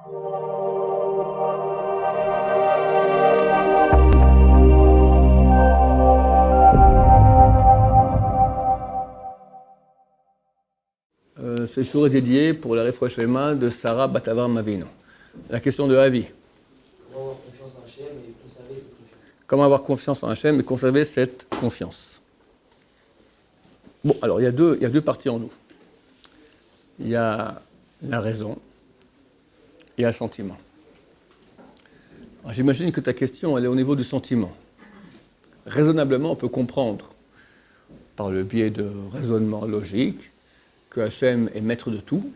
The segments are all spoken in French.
Ce jour est dédié pour la Refouach Shlema de Sarah Bat Avraham Avinu. La question de Avi. Comment avoir confiance en Hachem et conserver cette confiance. Comment avoir confiance en Hachem et conserver cette confiance. Bon, alors il y a deux parties en nous. Il y a la raison et il y a le sentiment. Alors, j'imagine que ta question, elle est au niveau du sentiment. Raisonnablement, on peut comprendre, par le biais de raisonnement logique, que Hachem est maître de tout.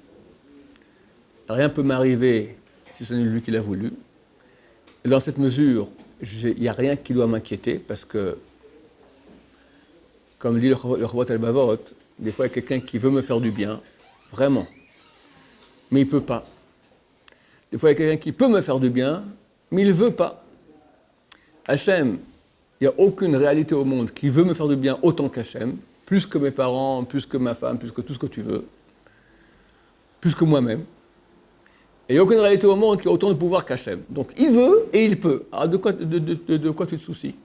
Rien ne peut m'arriver si ce n'est lui qui l'a voulu. Et dans cette mesure, il n'y a rien qui doit m'inquiéter, parce que, comme dit le Chovot Al-Bavot, des fois il y a quelqu'un qui veut me faire du bien, vraiment, mais il ne peut pas. Des fois il y a quelqu'un qui peut me faire du bien, mais il ne veut pas. Hachem, il n'y a aucune réalité au monde qui veut me faire du bien autant qu'Hachem, plus que mes parents, plus que ma femme, plus que tout ce que tu veux, plus que moi-même. Et il n'y a aucune réalité au monde qui a autant de pouvoir qu'Hachem. Donc il veut et il peut. Alors de quoi tu te soucies?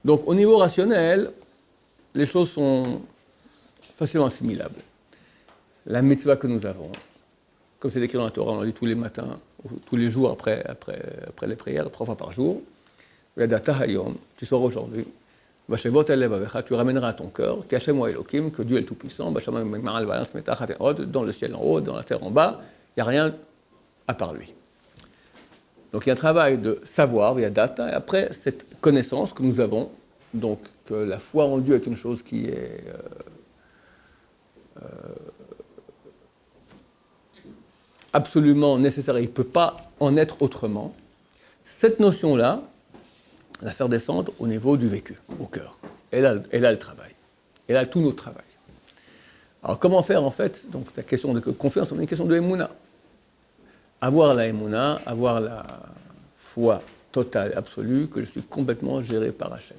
Donc au niveau rationnel, les choses sont facilement assimilables. La mitzvah que nous avons, comme c'est écrit dans la Torah, on le dit tous les matins, tous les jours après les prières, 3 fois par jour, tu sors aujourd'hui, tu ramèneras à ton cœur, qu'Hachem Elohim, que Dieu est le Tout-Puissant, dans le ciel en haut, dans la terre en bas, il n'y a rien à part lui. Donc il y a un travail de savoir, via data, et après cette connaissance que nous avons, donc que la foi en Dieu est une chose qui est absolument nécessaire, il ne peut pas en être autrement. Cette notion-là, la faire descendre au niveau du vécu, au cœur. Et là le travail. Et là, tout notre travail. Alors, comment faire, en fait? Donc, ta question de confiance, c'est une question de Emouna. Avoir la Emouna, avoir la foi totale, absolue, que je suis complètement géré par Hachem.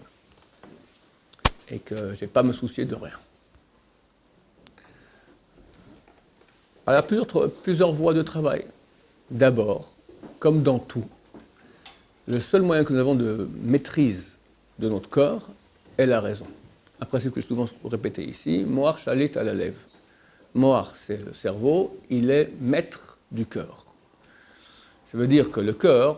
Et que je n'ai pas à me soucier de rien. Alors, il y a plusieurs voies de travail. D'abord, comme dans tout, le seul moyen que nous avons de maîtrise de notre corps est la raison. Un principe que je souvent répété ici, Moar Shalit à la lèvre. Moar, c'est le cerveau, il est maître du cœur. Ça veut dire que le cœur,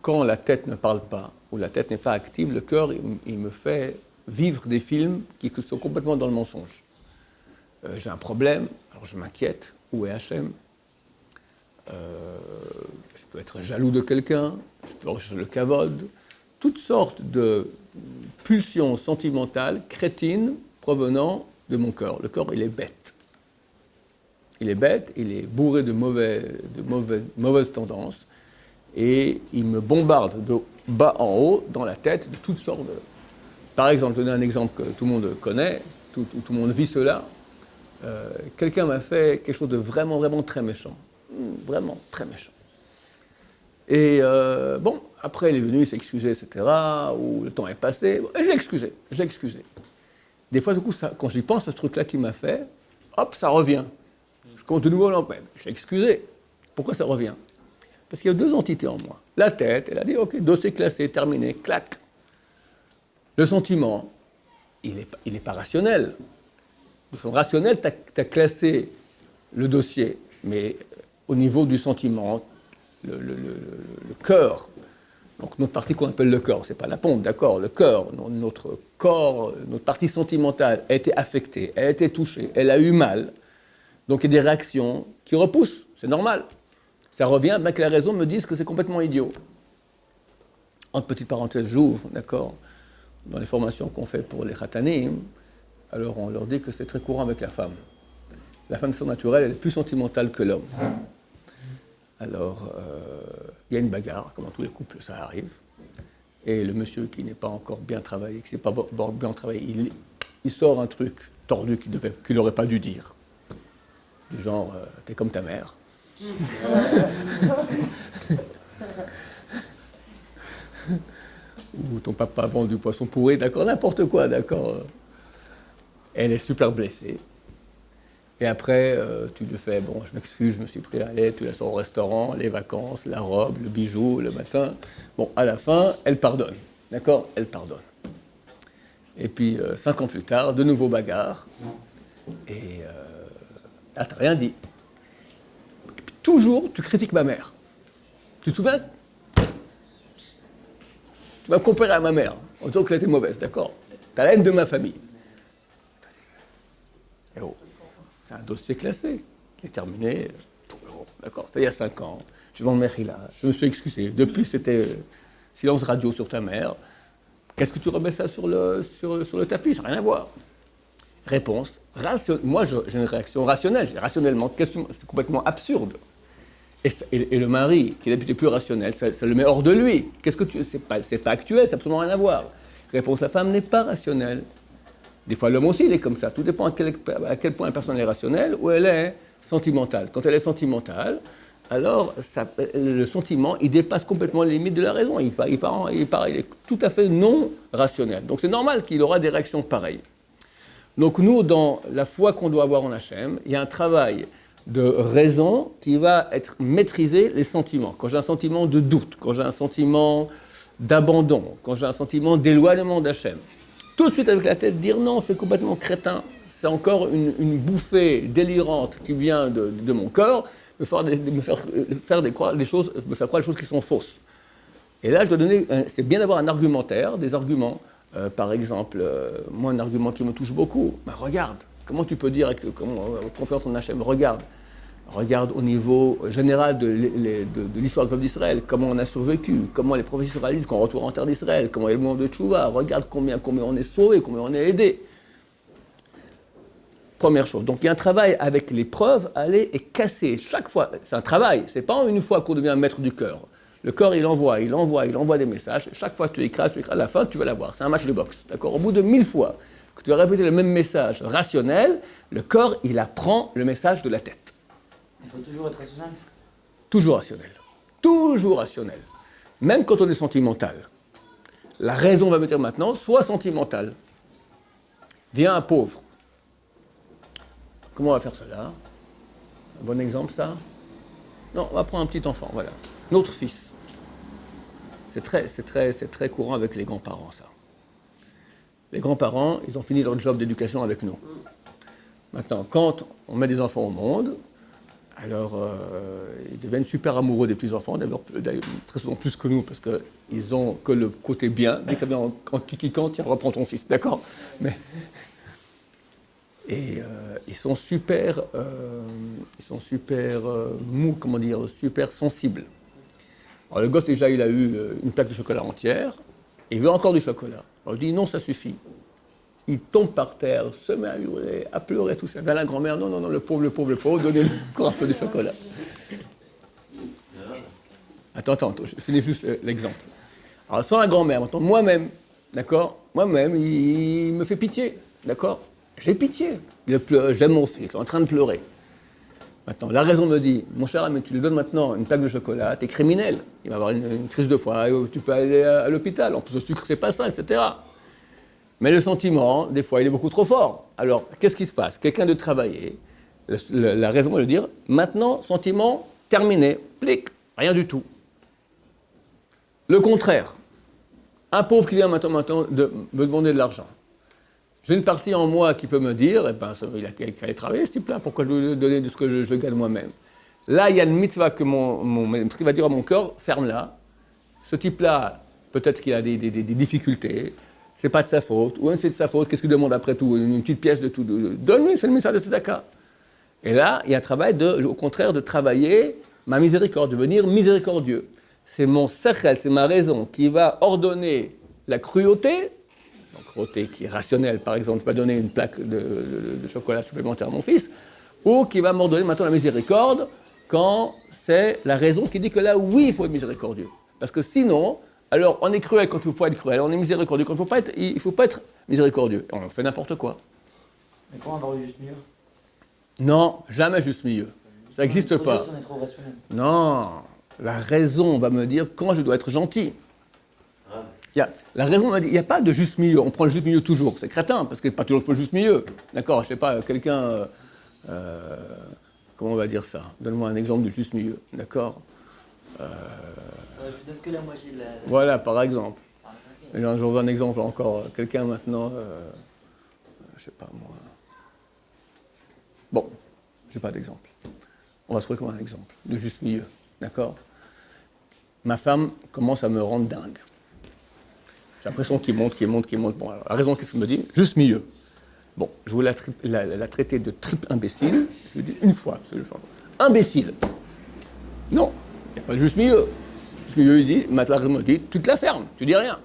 quand la tête ne parle pas, ou la tête n'est pas active, le cœur, il me fait vivre des films qui sont complètement dans le mensonge. J'ai un problème, alors je m'inquiète, où est Hachem? Je peux être jaloux de quelqu'un, je peux rechercher le kavod, toutes sortes de pulsions sentimentales, crétines, provenant de mon cœur. Le cœur, il est bête. Il est bête, il est bourré de mauvaises tendances, et il me bombarde de bas en haut, dans la tête, de toutes sortes de... Par exemple, je vais donner un exemple que tout le monde connaît, tout le monde vit cela. Quelqu'un m'a fait quelque chose de vraiment, vraiment très méchant. Vraiment très méchant. Et bon, après il est venu, il s'est excusé, etc., ou le temps est passé, et je l'ai excusé. Des fois, du coup, ça, quand j'y pense à ce truc-là qu'il m'a fait, hop, ça revient. Je compte de nouveau l'empêche. Je l'ai excusé. Pourquoi ça revient? Parce qu'il y a 2 entités en moi. La tête, elle a dit, ok, dossier classé, terminé, clac. Le sentiment, il est pas rationnel. De façon rationnelle, tu as classé le dossier, mais au niveau du sentiment, le cœur, donc notre partie qu'on appelle le corps, c'est pas la pompe, d'accord, le cœur, notre corps, notre partie sentimentale a été affectée, elle a été touchée, elle a eu mal, donc il y a des réactions qui repoussent, c'est normal. Ça revient, bien que la raison me dise que c'est complètement idiot. Entre petites parenthèses, j'ouvre, d'accord, dans les formations qu'on fait pour les khatanim, alors on leur dit que c'est très courant avec la femme. La femme surnaturelle, elle est plus sentimentale que l'homme. Alors, il y a une bagarre, comme dans tous les couples, ça arrive. Et le monsieur qui n'est pas encore bien travaillé, qui n'est pas bien travaillé, il sort un truc tordu qu'il n'aurait pas dû dire. Du genre, t'es comme ta mère. Ou ton papa vend du poisson pourri, d'accord, n'importe quoi, d'accord. Elle est super blessée. Et après, tu lui fais, bon, je m'excuse, je me suis pris la lettre, tu la sors au restaurant, les vacances, la robe, le bijou, le matin. Bon, à la fin, elle pardonne. D'accord? Elle pardonne. Et puis, 5 ans plus tard, de nouveau bagarre. Et là, t'as rien dit. Et puis, toujours, tu critiques ma mère. Tu te souviens? Tu m'as comparé à ma mère, en disant qu'elle était mauvaise, d'accord? T'as la haine de ma famille. Et oh, c'est un dossier classé. Il est terminé, toujours, d'accord? C'était il y a 5 ans. Je demande Mechila, je me suis excusé. Depuis, c'était silence radio sur ta mère. Qu'est-ce que tu remets ça sur le tapis? Ça n'a rien à voir. Réponse, moi j'ai une réaction rationnelle. Rationnellement, c'est complètement absurde. Et le mari, qui est d'habitude plus rationnel, ça le met hors de lui. C'est pas actuel, c'est absolument rien à voir. Réponse, la femme n'est pas rationnelle. Des fois, l'homme aussi, il est comme ça. Tout dépend à quel point la personne est rationnelle ou elle est sentimentale. Quand elle est sentimentale, alors le sentiment, il dépasse complètement les limites de la raison. Il est tout à fait non rationnel. Donc c'est normal qu'il aura des réactions pareilles. Donc nous, dans la foi qu'on doit avoir en Hachem, il y a un travail de raison qui va être maîtriser les sentiments. Quand j'ai un sentiment de doute, quand j'ai un sentiment d'abandon, quand j'ai un sentiment d'éloignement d'Hachem, tout de suite avec la tête dire non, c'est complètement crétin, c'est encore une bouffée délirante qui vient de mon corps, me faire croire des choses qui sont fausses. Et là, je dois donner, c'est bien d'avoir un argumentaire, des arguments. Par exemple, moi, un argument qui me touche beaucoup, regarde, comment tu peux dire avec confiance en Hachem, regarde au niveau général de l'histoire du peuple d'Israël, comment on a survécu, comment les prophètes israélites qu'on retourne en terre d'Israël, comment il y a le moment de Tchouva, regarde combien on est sauvés, combien on est aidés. Première chose. Donc il y a un travail avec les preuves, aller et casser chaque fois. C'est un travail, c'est pas une fois qu'on devient maître du cœur. Le corps, il envoie des messages. Chaque fois que tu écrases, à la fin, tu vas l'avoir. C'est un match de boxe, d'accord? Au bout de 1000 fois que tu vas répéter le même message rationnel, le corps, il apprend le message de la tête. Il faut toujours être rationnel? Toujours rationnel. Toujours rationnel. Même quand on est sentimental. La raison va me dire maintenant, sois sentimental. Viens un pauvre. Comment on va faire cela? Un bon exemple, ça? Non, on va prendre un petit enfant, voilà. Notre fils. C'est très courant avec les grands-parents, ça. Les grands-parents, ils ont fini leur job d'éducation avec nous. Maintenant, quand on met des enfants au monde, alors ils deviennent super amoureux des petits-enfants, d'ailleurs très souvent plus que nous, parce qu'ils ont que le côté bien. Dès que ça vient en kikikant, tiens, reprends ton fils, d'accord? Et ils sont super mous, super sensibles. Alors le gosse, déjà, il a eu une plaque de chocolat entière, et il veut encore du chocolat. Alors je dis non, ça suffit. Il tombe par terre, se met à hurler, à pleurer, tout ça. Vers la grand-mère, non, le pauvre, donnez-lui encore un peu de chocolat. Attends, je finis juste l'exemple. Alors sans la grand-mère, maintenant, moi-même, d'accord? Moi-même, il me fait pitié, d'accord? J'ai pitié. J'aime mon fils, il est en train de pleurer. Maintenant, la raison me dit, mon cher ami, tu lui donnes maintenant une plaque de chocolat, t'es criminel. Il va avoir une crise de foie, tu peux aller à l'hôpital. En plus, le sucre, c'est pas ça, etc. Mais le sentiment, des fois, il est beaucoup trop fort. Alors, qu'est-ce qui se passe? Quelqu'un de travailler, la raison va lui dire, maintenant, sentiment terminé, plic, rien du tout. Le contraire, un pauvre qui vient maintenant de me demander de l'argent. J'ai une partie en moi qui peut me dire, il a qu'à aller travailler ce type-là, pourquoi je lui donner de ce que je gagne moi-même? Là, il y a une mitzvah que mon va dire à mon cœur, ferme-la. Ce type-là, peut-être qu'il a des difficultés, c'est pas de sa faute, ou c'est de sa faute, qu'est-ce qu'il demande après tout? Une petite pièce de tout. Donne-lui, c'est le message de tzedaka. Et là, il y a un travail, au contraire, de travailler ma miséricorde, de devenir miséricordieux. C'est mon sechel, c'est ma raison qui va ordonner la cruauté, qui est rationnel, par exemple, va donner une plaque de chocolat supplémentaire à mon fils, ou qui va m'ordonner maintenant la miséricorde quand c'est la raison qui dit que là, oui, il faut être miséricordieux. Parce que sinon, alors on est cruel quand il ne faut pas être cruel, on est miséricordieux quand il ne faut pas être miséricordieux. On fait n'importe quoi. Mais comment avoir le juste milieu? Non, jamais juste milieu. Ça n'existe pas. Si on est trop rationnel. Non, la raison va me dire quand je dois être gentil. La raison m'a dit, il n'y a pas de juste milieu, on prend le juste milieu toujours, c'est crétin, parce qu'il n'y a pas toujours le juste milieu. D'accord, je ne sais pas, quelqu'un comment on va dire ça? Donne-moi un exemple du juste milieu, d'accord? Je vous donne que la moitié de la... Voilà, par exemple. J'en veux un exemple encore. Quelqu'un maintenant, je sais pas moi. Bon, j'ai pas d'exemple. On va se trouver comme un exemple de juste milieu, d'accord? Ma femme commence à me rendre dingue. J'ai l'impression qu'il monte. Bon, alors, la raison, qu'est-ce qu'il me dit? Juste milieu. Bon, je voulais la traiter de triple imbécile. Je lui dis une fois, c'est le genre. Imbécile. Non, il n'y a pas de juste milieu. Juste milieu, il dit, la raison me dit, tu te la fermes, tu dis rien.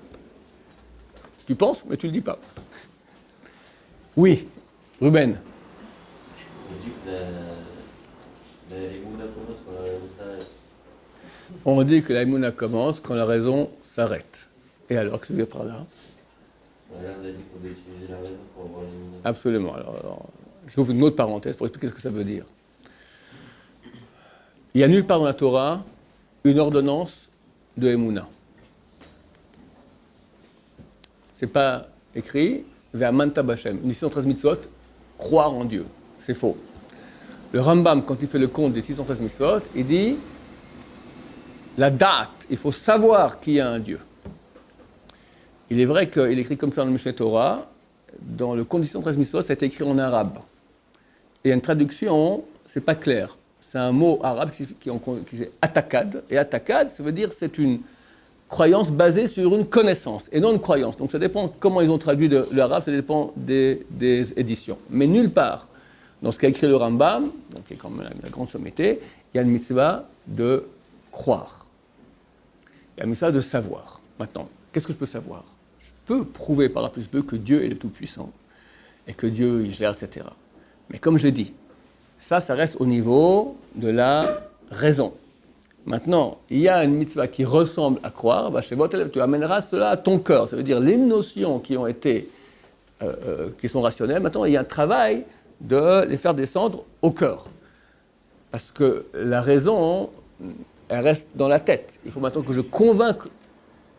Tu penses, mais tu ne le dis pas. Oui, Ruben. On dit que la Emouna commence quand la raison s'arrête. On dit que la Emouna commence quand la raison s'arrête. Et alors, qu'est-ce que ça veut dire par là? Là, on a dit qu'on doit utiliser la raison pour avoir l'Emouna. Absolument. Alors, j'ouvre une autre parenthèse pour expliquer ce que ça veut dire. Il n'y a nulle part dans la Torah une ordonnance de Emouna. Ce n'est pas écrit Ve'amanta b'Hashem, une 613 mitzvot, croire en Dieu. C'est faux. Le Rambam, quand il fait le compte des 613 mitzvot, il dit la date, il faut savoir qu'il y a un Dieu. Il est vrai qu'il écrit comme ça dans le Mishneh Torah, dans le compte des 613 mitzvot, ça a été écrit en arabe. Et il y a une traduction, c'est pas clair. C'est un mot arabe qui est atakad. Et atakad, ça veut dire c'est une croyance basée sur une connaissance et non une croyance. Donc ça dépend comment ils ont traduit l'arabe, ça dépend des éditions. Mais nulle part, dans ce qu'a écrit le Rambam, donc qui est quand même la grande sommité, il y a une mitzvah de croire. Il y a une mitzvah de savoir. Maintenant, qu'est-ce que je peux savoir? Je peux prouver par A plus B que Dieu est le Tout-Puissant et que Dieu il gère, etc. Mais comme je dis, ça reste au niveau de la raison. Maintenant, il y a une mitzvah qui ressemble à croire, chez votre élève, tu amèneras cela à ton cœur. Ça veut dire les notions qui ont été, qui sont rationnelles, maintenant il y a un travail de les faire descendre au cœur. Parce que la raison, elle reste dans la tête. Il faut maintenant que je convainque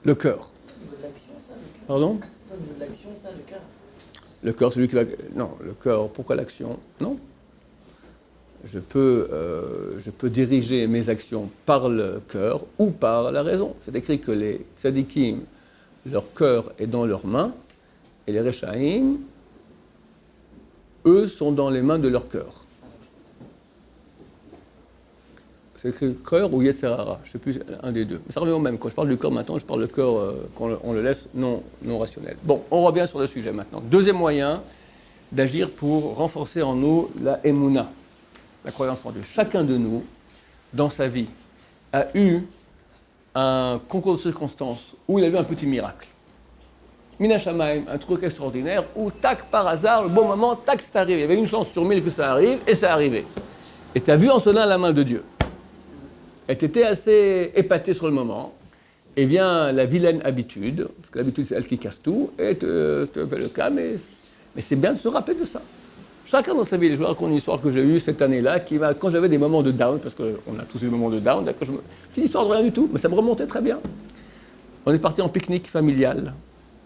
le cœur. C'est au niveau de l'action, ça, le cœur. Pardon? C'est au niveau de l'action, ça, le cœur. Le cœur, celui qui va... Non, le cœur, pourquoi l'action? Non. Je peux diriger mes actions par le cœur ou par la raison. C'est écrit que les tzadikim, leur cœur est dans leurs mains, et les rechaïm, eux, sont dans les mains de leur cœur. C'est écrit cœur ou Yetzer Hara, je ne sais plus, un des deux. Mais ça revient au même. Quand je parle du cœur maintenant, je parle du cœur quand on le laisse non rationnel. Bon, on revient sur le sujet maintenant. Deuxième moyen d'agir pour renforcer en nous la Emouna, la croyance en Dieu. Chacun de nous, dans sa vie, a eu un concours de circonstances où il a vu un petit miracle. Mina Shamaim, un truc extraordinaire, où tac, par hasard, le bon moment, tac, c'est arrivé. Il y avait une chance sur 1000 que ça arrive, et ça arrivé. Et tu as vu en cela la main de Dieu. Et tu étais assez épaté sur le moment, et vient la vilaine habitude, parce que l'habitude c'est elle qui casse tout, et te fait le cas, mais c'est bien de se rappeler de ça. Chacun dans sa vie, je vous raconte une histoire que j'ai eue cette année-là, quand j'avais des moments de down, parce qu'on a tous eu des moments de down, petite histoire de rien du tout, mais ça me remontait très bien. On est parti en pique-nique familial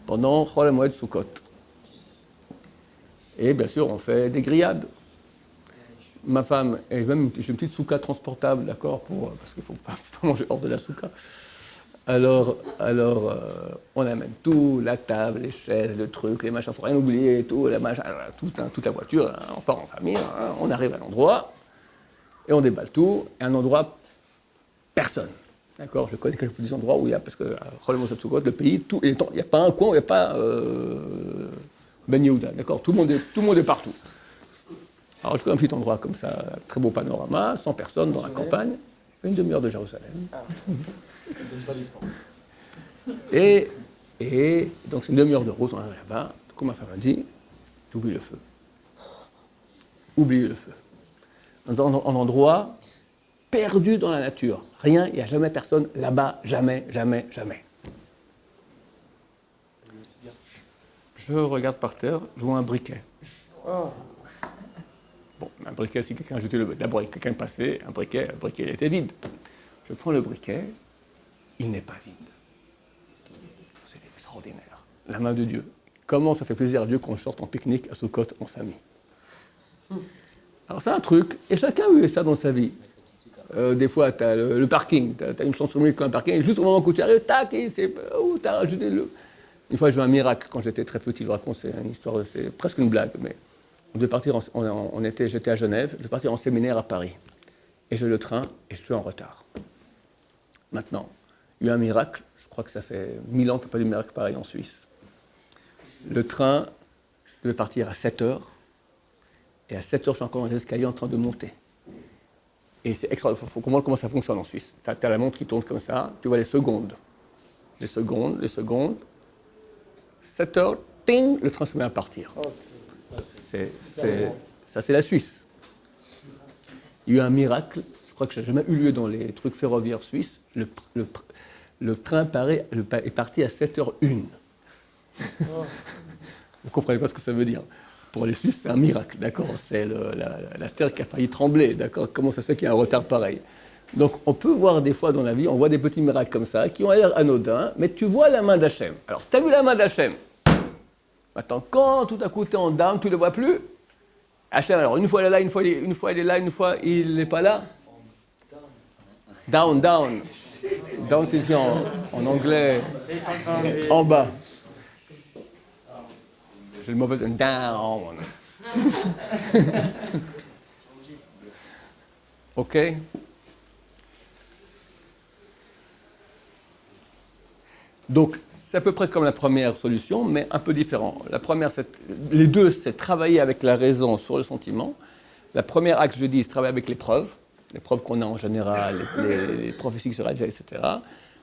pendant Chol HaMoed Sukkot. Et bien sûr, on fait des grillades. Ma femme, et même j'ai une petite souka transportable, d'accord, parce qu'il ne faut pas manger hors de la souka. Alors on amène tout, la table, les chaises, le truc, les machins, il ne faut rien oublier, tout, toute la voiture, hein, on part en famille, hein, on arrive à l'endroit, et on déballe tout, et un endroit, personne. D'accord, je connais quelques petits endroits où il y a, parce que à Chol HaMoed Sukkot, le pays, il n'y a pas un coin où il n'y a pas Ben Yehuda, d'accord, tout le monde est partout. Alors je connais un petit endroit comme ça, très beau panorama, 100 personnes dans la campagne, une demi-heure de Jérusalem. Et donc c'est une demi-heure de route, on arrive là-bas. Du coup ma femme a dit, j'oublie le feu. Oubliez le feu. Dans un endroit perdu dans la nature. Rien, il n'y a jamais personne là-bas, jamais. Je regarde par terre, je vois un briquet. Oh. Bon, un briquet, si quelqu'un a jeté d'abord quelqu'un est passé, un briquet, il était vide. Je prends le briquet, il n'est pas vide. C'est extraordinaire. La main de Dieu. Comment ça fait plaisir à Dieu qu'on sorte en pique-nique à Sukkot en famille. Alors c'est un truc, et chacun a eu ça dans sa vie. Des fois, tu as le parking, tu as une chance sur un parking, et juste au moment où tu arrives, tac, et c'est... Oh, tu as rajouté le... Une fois, j'ai eu un miracle quand j'étais très petit, je vous raconte, c'est une histoire, c'est presque une blague, mais on devait partir, j'étais à Genève, je devais partir en séminaire à Paris. Et j'ai le train, et je suis en retard. Maintenant, il y a eu un miracle, je crois que ça fait 1000 ans qu'il n'y a pas eu de miracle pareil en Suisse. Le train devait partir à 7 heures, et à 7 heures, je suis encore dans les escaliers en train de monter. Et c'est extraordinaire, il faut comprendre comment ça fonctionne en Suisse. Tu as la montre qui tourne comme ça, tu vois les secondes. Les secondes. 7 heures, ping, le train se met à partir. Ça, c'est la Suisse. Il y a eu un miracle, je crois que ça n'a jamais eu lieu dans les trucs ferroviaires suisses. Le train est parti à 7h01. Vous ne comprenez pas ce que ça veut dire. Pour les Suisses, c'est un miracle, d'accord. C'est la terre qui a failli trembler, d'accord. Comment ça se fait qu'il y a un retard pareil? Donc, on peut voir des fois dans la vie, on voit des petits miracles comme ça, qui ont l'air anodins, mais tu vois la main d'Hachem. Alors, tu as vu la main d'Hachem? Maintenant, quand tout à coup tu es en down, tu ne le vois plus. Hachem, alors, une fois elle est là, une fois elle est là, une fois il n'est pas là. Down. Down, c'est en anglais, en bas. J'ai le mauvais down. OK? Donc, c'est à peu près comme la première solution, mais un peu différent. La première, les deux, c'est travailler avec la raison sur le sentiment. La première axe, je dis, c'est travailler avec les preuves qu'on a en général, les prophéties qui se réalisent, etc.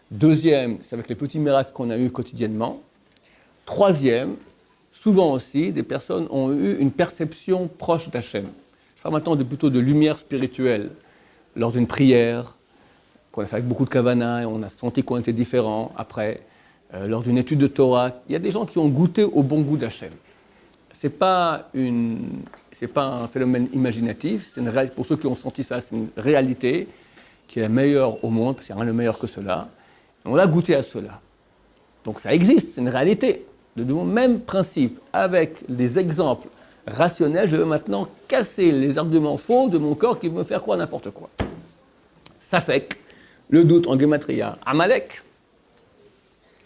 Deuxième, c'est avec les petits miracles qu'on a eus quotidiennement. Troisième, souvent aussi, des personnes ont eu une perception proche d'Hachem. Je parle maintenant plutôt de lumière spirituelle. Lors d'une prière, qu'on a fait avec beaucoup de kavana, et on a senti qu'on était différents après. Lors d'une étude de Torah, il y a des gens qui ont goûté au bon goût d'Hachem. C'est pas un phénomène imaginatif, pour ceux qui ont senti ça, c'est une réalité qui est la meilleure au monde, parce qu'il n'y a rien de meilleur que cela. On a goûté à cela. Donc ça existe, c'est une réalité. De nouveau, même principe, avec des exemples rationnels, je veux maintenant casser les arguments faux de mon corps qui veut me faire croire n'importe quoi. Ça fait que le doute en Gematria, Amalek,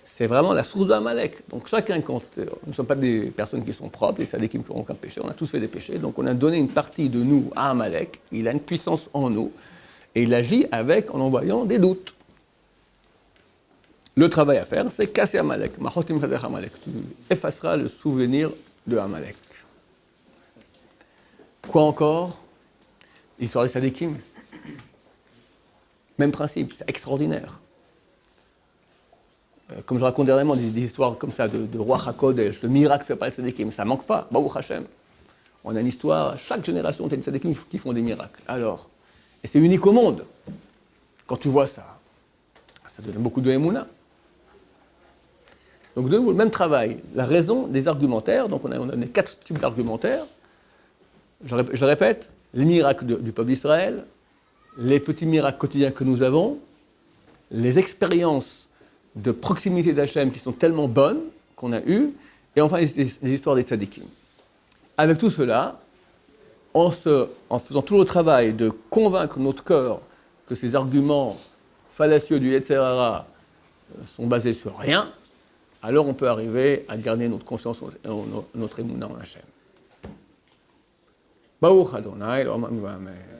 c'est vraiment la source d'Amalek. Donc chacun, nous ne sommes pas des personnes qui sont propres, des sadés qui ne feront aucun péché, on a tous fait des péchés, donc on a donné une partie de nous à Amalek, il a une puissance en nous, et il agit en envoyant des doutes. Le travail à faire, c'est casser Amalek. Tu effaceras le souvenir de Amalek. Quoi encore? L'histoire des Sadikim. Même principe, c'est extraordinaire. Comme je raconte dernièrement des histoires comme ça de roi HaKodesh, de miracles faits par les Sadikim, ça ne manque pas. Baruch Hashem. On a une histoire, chaque génération, il y a des Sadikim qui font des miracles. Alors, et c'est unique au monde. Quand tu vois ça, ça donne beaucoup de Emouna. Donc, de nouveau, le même travail. La raison des argumentaires. Donc, on a 4 types d'argumentaires. Je le répète, les miracles du peuple d'Israël, les petits miracles quotidiens que nous avons, les expériences de proximité d'Hachem qui sont tellement bonnes qu'on a eues, et enfin les histoires des tzadikim. Avec tout cela, en faisant tout le travail de convaincre notre cœur que ces arguments fallacieux du Yetzer Hara sont basés sur rien, alors on peut arriver à garder notre conscience, notre émouna en Hachem. Baruch Adonai, l'Olam Amen.